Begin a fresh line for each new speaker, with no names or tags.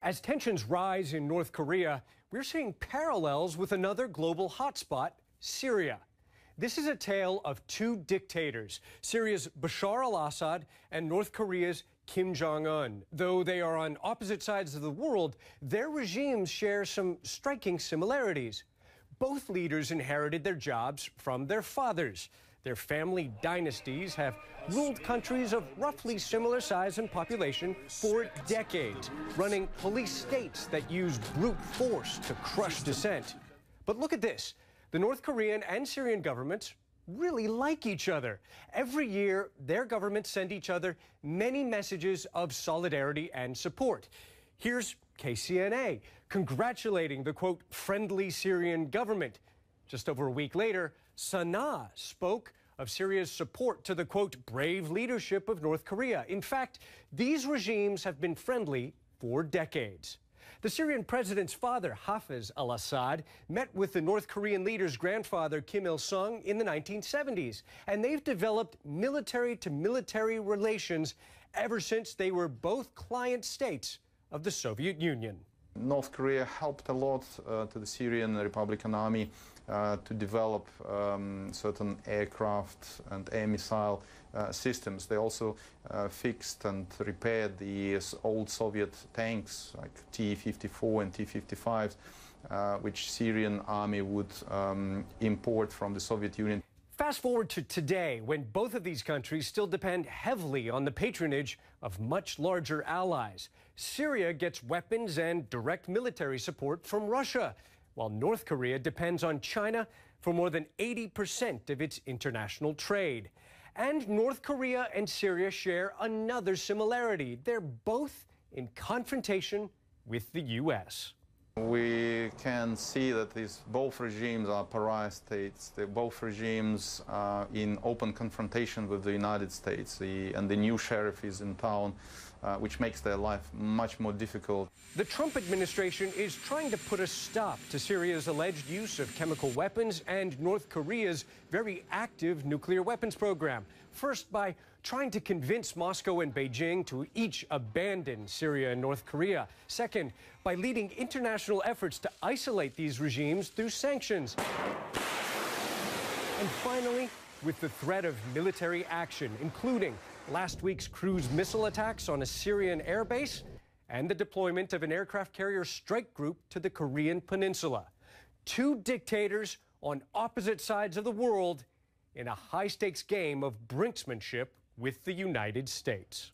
As tensions rise in North Korea, we're seeing parallels with another global hotspot, Syria. This is a tale of two dictators, Syria's Bashar al-Assad and North Korea's Kim Jong-un. Though they are on opposite sides of the world, their regimes share some striking similarities. Both leaders inherited their jobs from their fathers. Their family dynasties have ruled countries of roughly similar size and population for decades, running police states that use brute force to crush dissent. But look at this. The North Korean and Syrian governments really like each other. Every year, their governments send each other many messages of solidarity and support. Here's KCNA congratulating the, quote, friendly Syrian government. Just over a week later, Sana'a spoke of Syria's support to the, quote, brave leadership of North Korea. In fact, these regimes have been friendly for decades. The Syrian president's father, Hafez al-Assad, met with the North Korean leader's grandfather, Kim Il-sung, in the 1970s, and they've developed military-to-military relations ever since they were both client states of the Soviet Union.
North Korea helped a lot to the Syrian Republican Army to develop certain aircraft and air missile systems. They also fixed and repaired the old Soviet tanks like T-54 and T-55s, which Syrian army would import from the Soviet Union.
Fast forward to today, when both of these countries still depend heavily on the patronage of much larger allies. Syria gets weapons and direct military support from Russia, while North Korea depends on China for more than 80% of its international trade. And North Korea and Syria share another similarity. They're both in confrontation with the U.S.
We can see that both regimes are pariah states. Both regimes are in open confrontation with the United States, and the new sheriff is in town, which makes their life much more difficult.
The Trump administration is trying to put a stop to Syria's alleged use of chemical weapons and North Korea's very active nuclear weapons program. First, by trying to convince Moscow and Beijing to each abandon Syria and North Korea. Second, by leading international efforts to isolate these regimes through sanctions. And finally, with the threat of military action, including last week's cruise missile attacks on a Syrian airbase and the deployment of an aircraft carrier strike group to the Korean peninsula. Two dictators on opposite sides of the world in a high-stakes game of brinksmanship with the United States.